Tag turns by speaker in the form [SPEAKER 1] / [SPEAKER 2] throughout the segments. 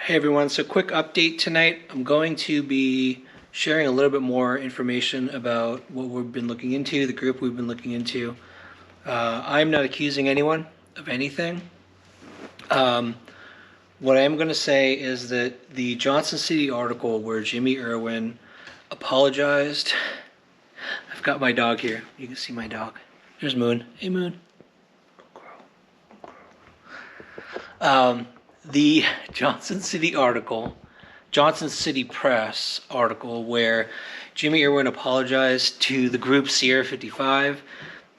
[SPEAKER 1] Hey everyone, so quick update tonight. I'm going to be sharing a little bit more information about what we've been looking into, the group we've been looking into. I'm not accusing anyone of anything. What I am going to say is that the Johnson City article where Jimmy Irwin apologized. I've got my dog here. You can see my dog. Here's Moon. Hey Moon. The Johnson City Press article where Jimmy Irwin apologized to the group Sierra 55.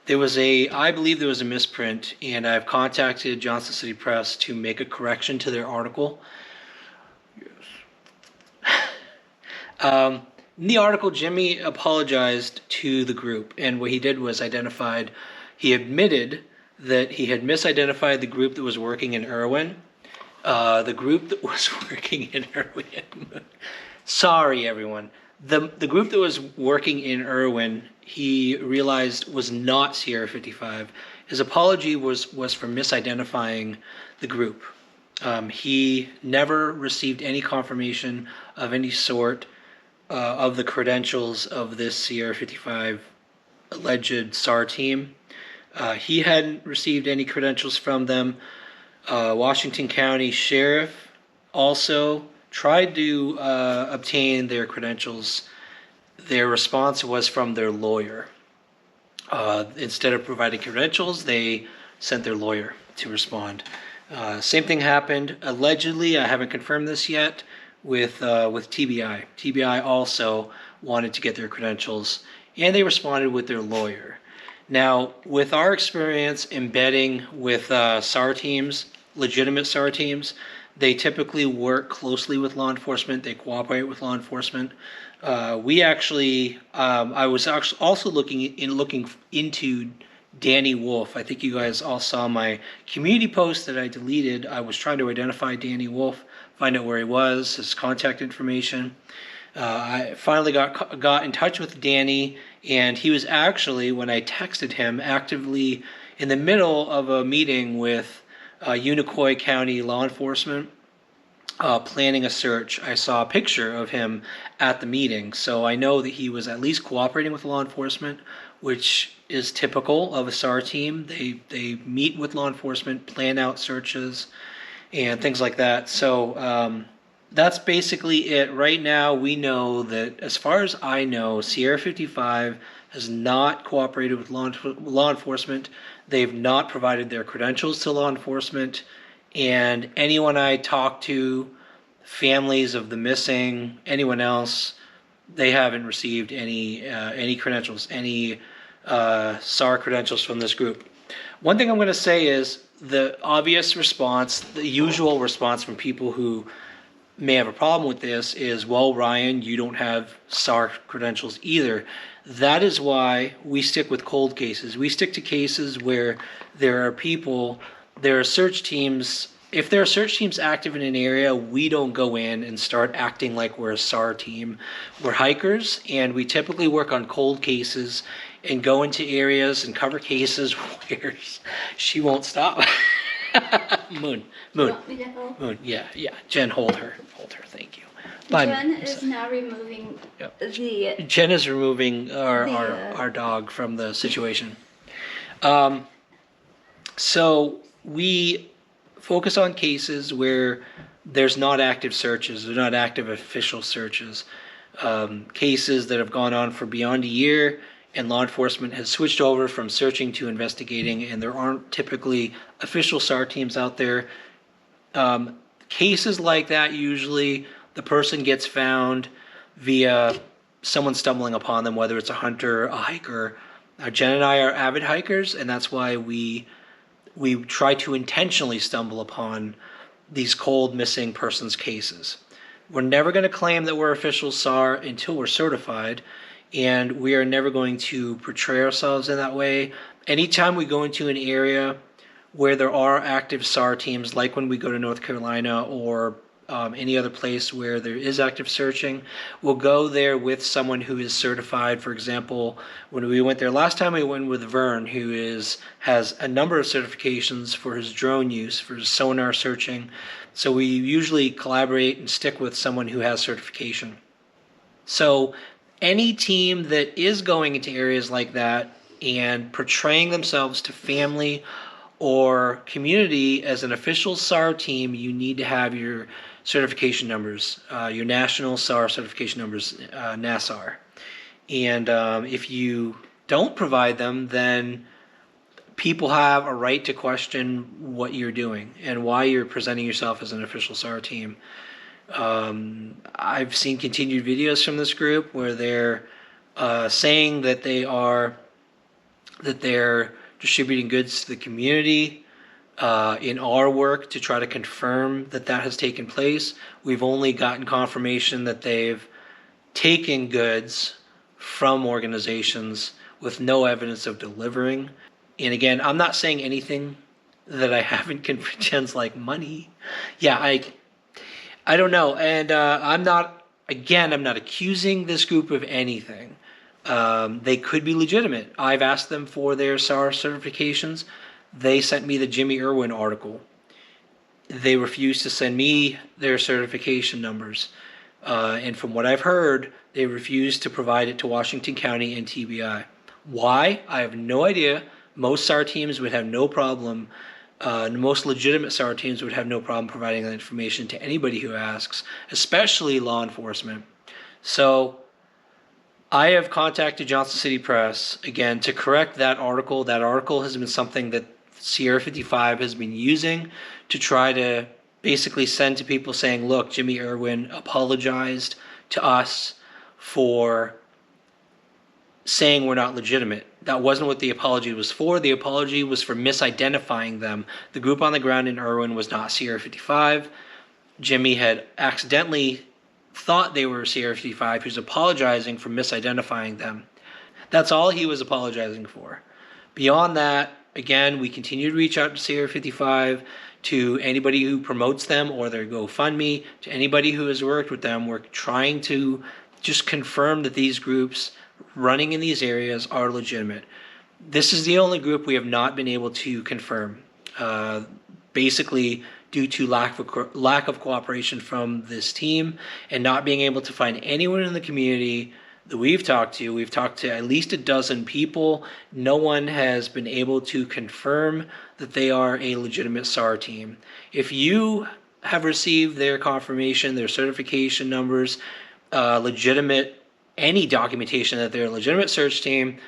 [SPEAKER 1] I believe there was a misprint, and I've contacted Johnson City Press to make a correction to their article. In the article, Jimmy apologized to the group, and what he did was he admitted that he had misidentified the group that was working in Irwin. The group that was working in Irwin. Sorry, everyone. The group that was working in Irwin, he realized was not Sierra 55. His apology was for misidentifying the group. He never received any confirmation of any sort of the credentials of this Sierra 55 alleged SAR team. He hadn't received any credentials from them. Washington County Sheriff also tried to obtain their credentials. Their response was from their lawyer. Instead of providing credentials, they sent their lawyer to respond. Same thing happened, allegedly, I haven't confirmed this yet, with TBI. TBI also wanted to get their credentials, and they responded with their lawyer. Now, with our experience embedding with SAR teams, legitimate SAR teams, they typically work closely with law enforcement. They cooperate with law enforcement. I was actually also looking into Danny Wolf. I think you guys all saw my community post that I deleted. I was trying to identify Danny Wolf, find out where he was, his contact information. I finally got in touch with Danny, and he was actually, when I texted him, actively in the middle of a meeting with Unicoi County law enforcement, planning a search. I saw a picture of him at the meeting, so I know that he was at least cooperating with law enforcement, which is typical of a SAR team. They meet with law enforcement, plan out searches, and things like that. So that's basically it. Right now, we know that, as far as I know, Sierra 55 has not cooperated with law enforcement. They've not provided their credentials to law enforcement. And anyone I talk to, families of the missing, anyone else, they haven't received any credentials, any SAR credentials from this group. One thing I'm going to say is the obvious response, the usual response from people who may have a problem with this is, well, Ryan, you don't have SAR credentials either. That is why we stick with cold cases. We stick to cases where there are search teams. If there are search teams active in an area, we don't go in and start acting like we're a SAR team. We're hikers, and we typically work on cold cases and go into areas and cover cases where she won't stop. Moon. Yeah. Jen, hold her. Thank you.
[SPEAKER 2] Jen is now removing
[SPEAKER 1] Jen is removing our dog from the situation. So we focus on cases where there's not active searches, there's not active official searches. Cases that have gone on for beyond a year, and law enforcement has switched over from searching to investigating, and there aren't typically official SAR teams out there. Cases like that, usually the person gets found via someone stumbling upon them, whether it's a hunter, a hiker. Jen and I are avid hikers, and that's why we try to intentionally stumble upon these cold missing persons cases. We're never going to claim that we're official SAR until we're certified, and we are never going to portray ourselves in that way. Anytime we go into an area where there are active SAR teams, like when we go to North Carolina or any other place where there is active searching. We'll go there with someone who is certified. For example, when we went there last time, we went with Vern, who has a number of certifications for his drone use, for his sonar searching. So we usually collaborate and stick with someone who has certification. So any team that is going into areas like that and portraying themselves to family or community as an official SAR team, you need to have your certification numbers, your national SAR certification numbers, NASAR. And if you don't provide them, then people have a right to question what you're doing and why you're presenting yourself as an official SAR team. I've seen continued videos from this group where they're saying that they're distributing goods to the community in our work to try to confirm that has taken place. We've only gotten confirmation that they've taken goods from organizations with no evidence of delivering. And again, I'm not saying anything that I haven't confirmed, like money. Yeah, I don't know. And I'm not accusing this group of anything. They could be legitimate. I've asked them for their SAR certifications. They sent me the Jimmy Irwin article. They refused to send me their certification numbers. And from what I've heard, they refused to provide it to Washington County and TBI. Why? I have no idea. Most SAR teams would have no problem. Most legitimate SAR teams would have no problem providing that information to anybody who asks, especially law enforcement. So I have contacted Johnson City Press, again, to correct that article. That article has been something that Sierra 55 has been using to try to basically send to people saying, look, Jimmy Irwin apologized to us for saying we're not legitimate. That wasn't what the apology was for. The apology was for misidentifying them. The group on the ground in Irwin was not Sierra 55. Jimmy had accidentally thought they were Sierra 55. He was apologizing for misidentifying them. That's all he was apologizing for. Beyond that, again, we continue to reach out to Sierra 55, to anybody who promotes them or their GoFundMe, to anybody who has worked with them. We're trying to just confirm that these groups running in these areas are legitimate. This is the only group we have not been able to confirm, basically due to lack of cooperation from this team and not being able to find anyone in the community that we've talked to. We've talked to at least a dozen people. No one has been able to confirm that they are a legitimate SAR team. If you have received their confirmation, their certification numbers, any documentation that they're a legitimate search team,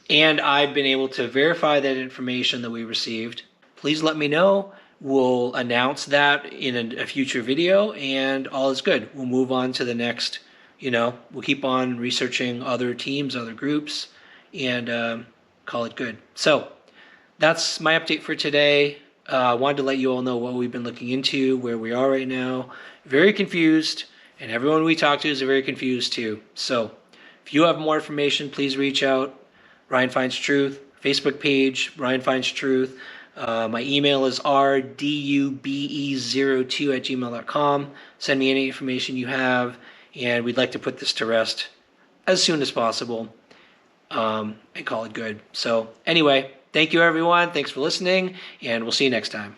[SPEAKER 1] and I've been able to verify that information that we received, please let me know. We'll announce that in a future video, and all is good. We'll move on to the next, we'll keep on researching other teams, other groups, and call it good. So that's my update for today. I wanted to let you all know what we've been looking into, where we are right now. Very confused, and everyone we talk to is very confused too. So if you have more information, please reach out. Ryan Finds Truth, Facebook page, Ryan Finds Truth. My email is rdube02@gmail.com. Send me any information you have, and we'd like to put this to rest as soon as possible and call it good. So anyway, thank you everyone. Thanks for listening, and we'll see you next time.